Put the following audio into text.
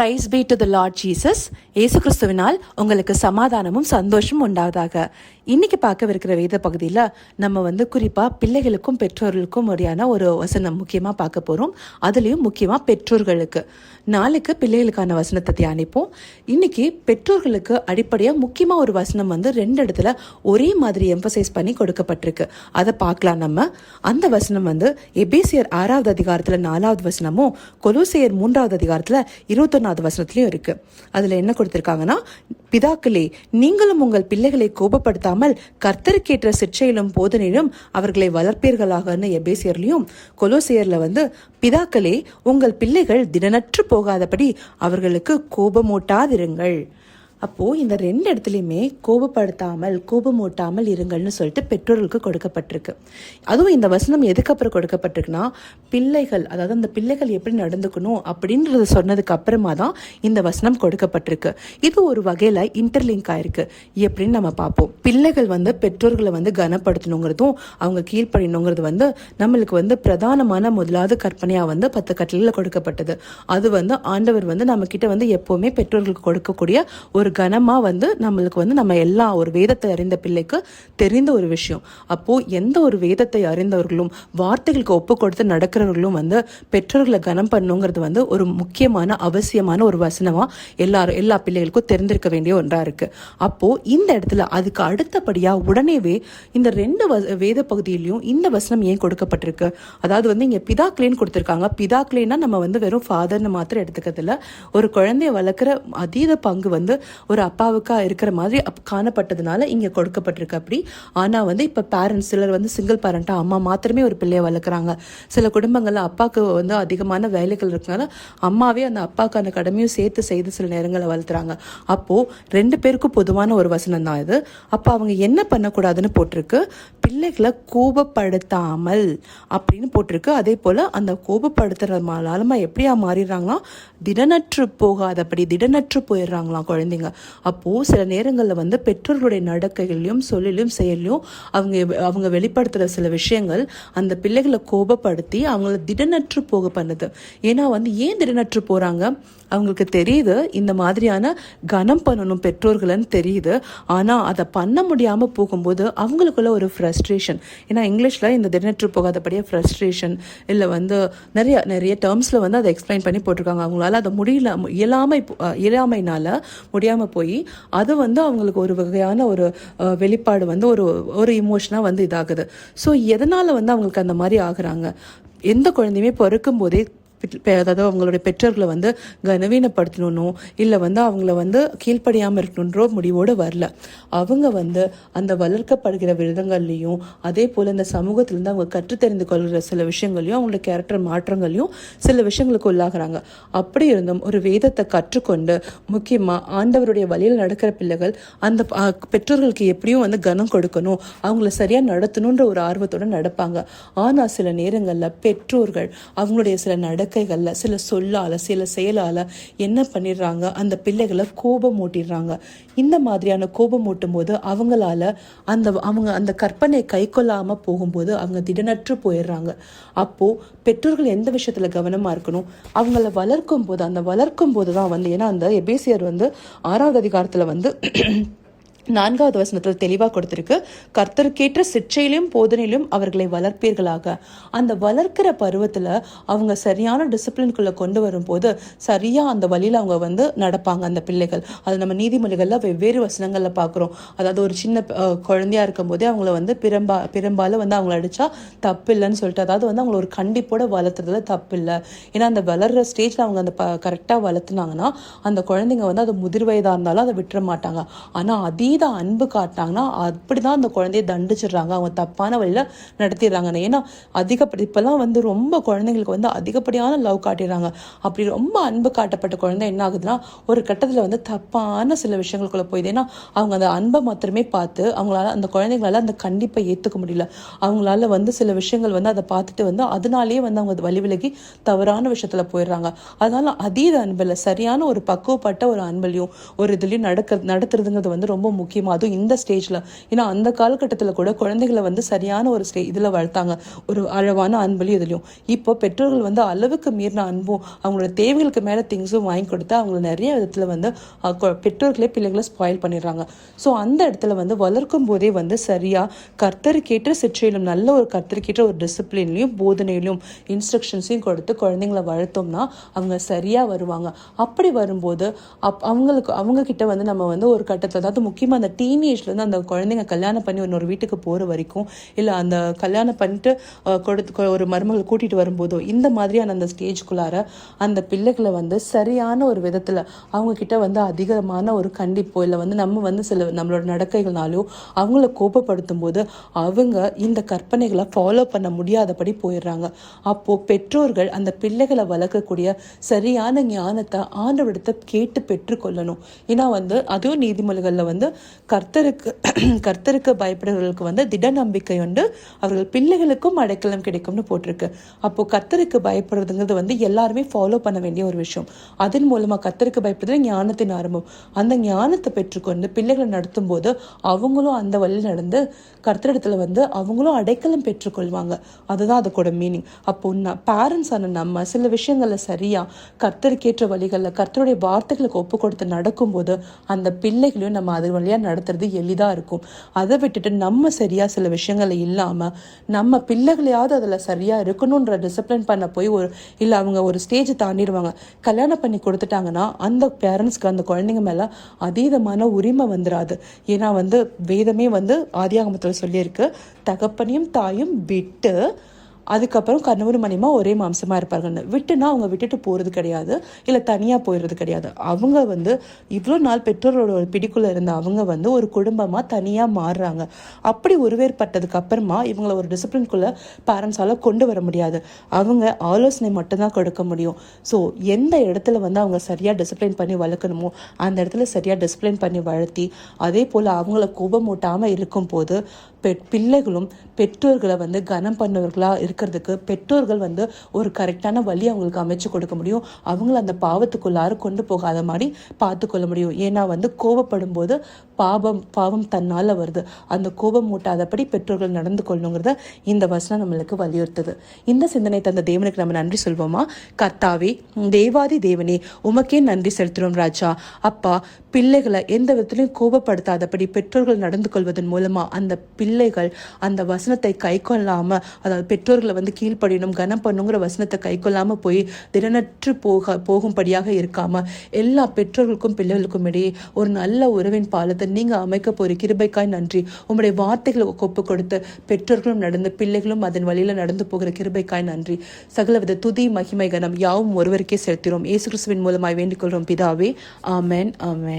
Price B to the Lord Jesus. இயேசு கிறிஸ்துவினால் உங்களுக்கு சமாதானமும் சந்தோஷமும் உண்டாவதாக. இன்னைக்கு பார்க்கவிருக்கிற வேத பகுதியில் நம்ம குறிப்பாக பிள்ளைகளுக்கும் பெற்றோர்களுக்கும் முறையான ஒரு வசனம் முக்கியமாக பார்க்க போகிறோம். அதுலேயும் முக்கியமாக பெற்றோர்களுக்கு. நாளைக்கு பிள்ளைகளுக்கான வசனத்தை தியானிப்போம். இன்னைக்கு பெற்றோர்களுக்கு அடிப்படையாக முக்கியமாக ஒரு வசனம் 2 இடத்துல ஒரே மாதிரி எம்பசைஸ் பண்ணி கொடுக்கப்பட்டிருக்கு. அதை பார்க்கலாம். நம்ம அந்த வசனம் எபேசியர் 6வது அதிகாரத்தில் 4வது வசனமும் கொலோசையர் 3வது அதிகாரத்தில் 21வது வசனத்திலையும் இருக்கு. அதுல என்ன கொடுத்திருக்காங்கன்னா, பிதாக்களே நீங்களும் உங்கள் பிள்ளைகளை கோபப்படுத்தாமல் கர்த்தருக்கேற்ற சிற்சையிலும் போதனையிலும் அவர்களை வளர்ப்பீர்களாகன்னு எபேசியர்லையும், கொலோசியர்ல பிதாக்களே உங்கள் பிள்ளைகள் திடனற்று போகாதபடி அவர்களுக்கு கோபமூட்டாதிருங்கள். அப்போ இந்த 2 இடத்துலையுமே கோபமூட்டாமல் இருங்கள்னு சொல்லிட்டு பெற்றோர்களுக்கு கொடுக்கப்பட்டிருக்கு. அதுவும் இந்த வசனம் எதுக்கப்புறம் கொடுக்கப்பட்டிருக்குன்னா, பிள்ளைகள், அதாவது அந்த பிள்ளைகள் எப்படி நடந்துக்கணும் அப்படின்றத சொன்னதுக்கு அப்புறமா தான் இந்த வசனம் கொடுக்கப்பட்டிருக்கு. இது ஒரு வகையில இன்டர்லிங்க் ஆயிருக்கு. எப்படின்னு நம்ம பார்ப்போம். பிள்ளைகள் பெற்றோர்களை கனப்படுத்தணுங்கிறதும் அவங்க கீழ்ப்படியணுங்கிறது நம்மளுக்கு பிரதானமான முதலாவது கற்பனையா 10 கட்டளையில கொடுக்கப்பட்டது. அது ஆண்டவர் நம்ம கிட்ட எப்பவுமே பெற்றோர்களுக்கு கொடுக்கக்கூடிய ஒரு கனமா நம்மளுக்கு நம்ம எல்லா ஒரு வேதத்தை அறிந்த பிள்ளைக்கு தெரிந்த ஒரு விஷயம். அப்போ எந்த ஒரு வேதத்தை அறிந்தவர்களும் வார்த்தைகளுக்கு ஒப்பு கொடுத்து நடக்கிறவர்களும் பெற்றோர்களை கனம் பண்ணுங்கிறது ஒரு முக்கியமான அவசியமான ஒரு வசனமா எல்லா பிள்ளைகளுக்கும் தெரிந்திருக்க வேண்டிய ஒன்றா இருக்கு. அப்போ இந்த இடத்துல அதுக்கு அடுத்தபடியா உடனேவே இந்த 2 வேத பகுதியிலையும் இந்த வசனம் ஏன் கொடுக்கப்பட்டிருக்கு? அதாவது இங்க பிதாக்களேன்னு கொடுத்திருக்காங்க. பிதாக்களேன்னா நம்ம வெறும் ஃபாதர்னு மாத்திரம் எடுத்துக்கிறதுல, ஒரு குழந்தைய வளர்க்குற அதீத பங்கு ஒரு அப்பாவுக்கா இருக்கிற மாதிரி காணப்பட்டதுனால இங்க கொடுக்கப்பட்டிருக்கு. அப்படி ஆனா இப்ப பேரண்ட்ஸ் சிலர் சிங்கிள் பேரண்டா அம்மா மாத்திரமே ஒரு பிள்ளைய வளர்க்குறாங்க. சில குடும்பங்கள்ல அப்பாவுக்கு அதிகமான வேலைகள் இருக்கனால அம்மாவே அந்த அப்பாவுக்கான கடமையும் சேர்த்து செய்து சில நேரங்களில் வளர்த்துறாங்க. அப்போ 2 பேருக்கும் பொதுவான ஒரு வசனம் தான் இது. அப்ப அவங்க என்ன பண்ணக்கூடாதுன்னு போட்டிருக்கு? பிள்ளைகளை கோபப்படுத்தாமல் அப்படின்னு போட்டிருக்கு. அதே போல அந்த கோபப்படுத்துறதுனால எப்படியா மாறிடுறாங்களா? திடனற்று போயிடுறாங்களாம் குழந்தைங்க. அப்போ சில நேரங்கள்ல பெற்றோர்களுடைய நடக்கைகளையும் சொல்லிலும் செயலையும் அவங்க வெளிப்படுத்துற சில விஷயங்கள் அந்த பிள்ளைகளை கோபப்படுத்தி அவங்கள திடனற்று போக பண்ணுது. ஏன்னா ஏன் திடனற்று போறாங்க? அவங்களுக்கு தெரியுது இந்த மாதிரியான கனம் பண்ணணும் பெற்றோர்கள்னு தெரியுது. ஆனா அதை பண்ண முடியாம போகும்போது அவங்களுக்குள்ள ஒரு ஃப்ரஸ்ட்ரேஷன். ஏன்னா இங்கிலீஷ்ல இந்த திடனற்று போகாதபடியே ஃப்ரஸ்ட்ரேஷன் இல்ல நிறைய டேர்ம்ஸ்ல அதை எக்ஸ்பிளைன் பண்ணி போட்டிருக்காங்க. அவங்களால அதை இயலாமைனால முடியாம போய் அது அவங்களுக்கு ஒரு வகையான ஒரு வெளிப்பாடு ஒரு இமோஷனா இதாகுது. ஸோ எதனால அவங்களுக்கு அந்த மாதிரி ஆகுறாங்க? எந்த குழந்தையுமே பிறக்கும் போதே அதாவது அவங்களுடைய பெற்றோர்களை கனவீனப்படுத்தணும் இல்லை அவங்கள கீழ்ப்படியாமல் இருக்கணுன்ற முடிவோடு வரல. அவங்க அந்த வளர்க்கப்படுகிற விதங்கள்லையும் அதே போல் இந்த சமூகத்திலேருந்து அவங்க கற்றுத்தெரிந்து கொள்கிற சில விஷயங்களையும் அவங்களோட கேரக்டர் மாற்றங்களையும் சில விஷயங்களுக்கு உள்ளாகிறாங்க. அப்படி இருந்தும் ஒரு வேதத்தை கற்றுக்கொண்டு முக்கியமாக ஆண்டவருடைய வழியில் நடக்கிற பிள்ளைகள் அந்த பெற்றோர்களுக்கு எப்படியும் கனம் கொடுக்கணும், அவங்கள சரியாக நடத்தணுன்ற ஒரு ஆர்வத்தோடு நடப்பாங்க. ஆனால் சில நேரங்களில் பெற்றோர்கள் அவங்களுடைய சில கைகள்ல சில சொல்லால சில செயலால என்ன பண்ணிடுறாங்க? அந்த பிள்ளைகளை கோபமூட்டிடுறாங்க. இந்த மாதிரியான கோபமூட்டும் போது அவங்களால அவங்க அந்த கற்பனை கை கொள்ளாம போகும்போது அவங்க திடனற்று போயிடுறாங்க. அப்போ பெற்றோர்கள் எந்த விஷயத்துல கவனமா இருக்கணும்? அவங்கள வளர்க்கும் போதுதான் ஏன்னா அந்த எபேசியர் 6வது அதிகாரத்துல 4வது வசனத்தில் தெளிவாக கொடுத்திருக்கு, கர்த்தருக்கேற்ற சிற்சையிலும் போதனையிலும் அவர்களை வளர்ப்பீர்களாக. அந்த வளர்க்கிற பருவத்தில் அவங்க சரியான டிசிப்ளின்குள்ளே கொண்டு வரும்போது சரியா அந்த வழியில் அவங்க நடப்பாங்க அந்த பிள்ளைகள். அது நம்ம நீதிமொழிகளில் வெவ்வேறு வசனங்களில் பார்க்குறோம். அதாவது ஒரு சின்ன குழந்தையா இருக்கும் போதே அவங்கள பெரும்பாலும் அவங்கள அடிச்சா தப்பு இல்லைன்னு சொல்லிட்டு, அதாவது அவங்கள ஒரு கண்டிப்போட வளர்த்துறதுல தப்பு இல்லை. ஏன்னா அந்த வளர்ற ஸ்டேஜில் அவங்க அந்த கரெக்டாக வளர்த்துனாங்கன்னா அந்த குழந்தைங்க அது முதிர் வயதாக இருந்தாலும் அதை விட்டுற மாட்டாங்க. ஆனால் அதீத அன்பு காட்டினாங்கன்னா அப்படிதான் அந்த குழந்தைய தண்டிச்சிடுறாங்க, அவங்க தப்பான வழியில நடத்திடுறாங்க. ஏன்னா இப்பெல்லாம் ரொம்ப குழந்தைங்களுக்கு அதிகப்படியான லவ் காட்டிடுறாங்க. அப்படி ரொம்ப அன்பு காட்டப்பட்ட குழந்தை என்ன ஆகுதுன்னா ஒரு கட்டத்துல தப்பான சில விஷயங்களுக்குள்ள போயிடுது. ஏன்னா அவங்க அந்த அன்பை மாத்திரமே பார்த்து அவங்களால அந்த குழந்தைங்களால அந்த கண்டிப்பை ஏத்துக்க முடியல. அவங்களால சில விஷயங்கள் அதை பார்த்துட்டு அதனாலேயே அவங்க வழி விலகி தவறான விஷயத்துல போயிடுறாங்க. அதனால அதீத அன்பில் சரியான ஒரு பக்குவப்பட்ட ஒரு அன்பலையும் ஒரு இதுலயும் நடத்துறதுங்கிறது ரொம்ப முக்கியமாக, அதுவும் இந்த ஸ்டேஜில். ஏன்னா அந்த காலகட்டத்தில் கூட குழந்தைகளை வந்து சரியான ஒரு இதில் வளர்த்தாங்க, ஒரு அளவான அன்புலையும் இதுலையும். இப்போ பெற்றோர்கள் வந்து அளவுக்கு மீறின அன்பும் அவங்களோட தேவைகளுக்கு மேலே திங்ஸும் வாங்கி கொடுத்து அவங்கள நிறைய விதத்தில் வந்து பெற்றோர்களே பிள்ளைகளை ஸ்பாயில் பண்ணிடுறாங்க. ஸோ அந்த இடத்துல வந்து வளர்க்கும் போதே வந்து சரியாக கர்த்தருக்கேற்ற சிற்றையிலும் நல்ல ஒரு கர்த்தருக்கேற்ற ஒரு டிசிப்ளின்லையும் போதனையிலும் இன்ஸ்ட்ரக்ஷன்ஸையும் கொடுத்து குழந்தைங்களை வளர்த்தோம்னா அவங்க சரியாக வருவாங்க. அப்படி வரும்போது அவங்க கிட்ட வந்து நம்ம வந்து ஒரு கட்டத்தில், அதாவது முக்கியமாக அந்த டீனேஜ்லேருந்து அந்த குழந்தைங்க கல்யாணம் பண்ணி இன்னொரு வீட்டுக்கு போகிற வரைக்கும், இல்லை அந்த கல்யாணம் பண்ணிட்டு ஒரு மருமகளை கூட்டிகிட்டு வரும்போதோ, இந்த மாதிரியான அந்த ஸ்டேஜ்குள்ளார அந்த பிள்ளைகளை வந்து சரியான ஒரு விதத்தில் அவங்கக்கிட்ட வந்து அதிகமான ஒரு கண்டிப்போ, இல்லை வந்து நம்ம வந்து சில நம்மளோட நடக்கைகள்னாலோ அவங்கள கோபப்படுத்தும் போது அவங்க இந்த கற்பனைகளை ஃபாலோ பண்ண முடியாதபடி போயிடுறாங்க. அப்போது பெற்றோர்கள் அந்த பிள்ளைகளை வளர்க்கக்கூடிய சரியான ஞானத்தை ஆண்டவரிடத்தை கேட்டு பெற்றுக்கொள்ளணும். ஏன்னா வந்து அதுவும் நீதிமொழிகளில் வந்து கர்த்தருக்கு பயப்படுறவர்களுக்கு வந்து திட நம்பிக்கை உண்டு, அவர்கள் பிள்ளைகளுக்கும் அடைக்கலம் கிடைக்கும்னு போட்டிருக்கு. அப்போ கர்த்தருக்கு பயப்படுறதுங்கிறது வந்து எல்லாருமே ஃபாலோ பண்ண வேண்டிய ஒரு விஷயம். அதன் மூலமா கர்த்தருக்கு பயப்படுறது ஞானத்தின் ஆரம்பம். அந்த ஞானத்தை பெற்றுக்கொண்டு பிள்ளைகளை நடத்தும் போது அவங்களும் அந்த வழியில் நடந்து கர்த்தரிடத்துல வந்து அவங்களும் அடைக்கலம் பெற்றுக்கொள்வாங்க. அதுதான் அதுக்கூட மீனிங். அப்போ பேரண்ட்ஸ் ஆன நம்ம சில விஷயங்கள்ல சரியா கர்த்தருக்கேற்ற வழிகளில் கர்த்தருடைய வார்த்தைகளுக்கு ஒப்பு கொடுத்து நடக்கும்போது அந்த பிள்ளைகளையும் நம்ம அது வழியா நடத்துறது எளிதா இருக்கும். அதை விட்டுட்டு நம்ம சரியா சில விஷயங்களை இல்லாம நம்ம பிள்ளைகளையாவது அதுல சரியா இருக்கணும்ன்ற டிசிப்ளின் பண்ண போய் இல்லை அவங்க ஒரு ஸ்டேஜ் தாண்டிடுவாங்க. கல்யாணம் பண்ணி கொடுத்துட்டாங்கன்னா அந்த பேரண்ட்ஸ்க்கு அந்த குழந்தைங்க மேல அதீதமான உரிமை வந்துடாது. ஏன்னா வந்து வேதமே வந்து ஆதியாகமத்தில் சொல்லியிருக்கு, தகப்பனையும் தாயும் விட்டு அதுக்கப்புறம் கணவரும் மனைவியுமா ஒரே மாம்சமாக இருப்பார்கள்னு. விட்டுனா அவங்க விட்டுட்டு போகிறது கிடையாது, இல்லை தனியாக போயிடுறது கிடையாது. அவங்க வந்து இவ்வளோ நாள் பெற்றோரோட ஒரு பிடிக்குள்ளே இருந்த அவங்க வந்து ஒரு குடும்பமாக தனியாக மாறுறாங்க. அப்படி உருவேற்பட்டதுக்கு அப்புறமா இவங்களை ஒரு டிசிப்ளின்குள்ளே பேரண்ட்ஸால் கொண்டு வர முடியாது. அவங்க ஆலோசனை மட்டும்தான் கொடுக்க முடியும். ஸோ எந்த இடத்துல வந்து அவங்க சரியாக டிசிப்ளின் பண்ணி வளர்க்கணுமோ அந்த இடத்துல சரியாக டிசிப்ளின் பண்ணி வளர்த்தி அதே போல் அவங்கள கோபமூட்டாமல் இருக்கும்போது பிள்ளைகளும் பெற்றோர்களை வந்து கனம் பண்ணவர்களாக இருக்கிறதுக்கு பெற்றோர்கள் வந்து ஒரு கரெக்டான வழி அவங்களுக்கு அமைச்சு கொடுக்க முடியும். அவங்கள அந்த பாவத்துக்குள்ளார கொண்டு போகாத மாதிரி பார்த்து கொள்ள முடியும். ஏன்னா வந்து கோபப்படும் போது பாவம் தன்னால் வருது. அந்த கோபம் மூட்டாதபடி பெற்றோர்கள் நடந்து கொள்ளணுங்கிறத இந்த வசனம் நம்மளுக்கு வலியுறுத்துது. இந்த சிந்தனை தந்த தேவனுக்கு நம்ம நன்றி சொல்வோமா? கர்த்தாவே, தேவாதி தேவனே, உமக்கே நன்றி செலுத்துறோம் ராஜா. அப்பா, பிள்ளைகளை எந்த விதத்திலையும் கோபப்படுத்தாதபடி பெற்றோர்கள் நடந்து கொள்வதன் மூலமா அந்த பிள்ளைகள் அந்த வசனத்தை கை கொள்ளாம, அதாவது பெற்றோர்களை வந்து கீழ்ப்படியணும் கனம் பண்ணுங்கிற வசனத்தை கை கொள்ளாம போய் திடனற்று போகும்படியாக இருக்காம எல்லா பெற்றோர்களுக்கும் பிள்ளைகளுக்கும் இடையே ஒரு நல்ல உறவின் பாலத்தை நீங்க அமைக்க போற கிருபைக்காய் நன்றி. உங்களுடைய வார்த்தைகளை ஒப்பு கொடுத்து பெற்றோர்களும் நடந்து பிள்ளைகளும் அதன் வழியில நடந்து போகிற கிருபைக்காய் நன்றி. சகலவித துதி மகிமை கனம் யாவும் ஒருவருக்கே செலுத்தினோம். இயேசு கிறிஸ்துவின் மூலமாய் வேண்டிக் கொள்றோம் பிதாவே. ஆமென், ஆமென்.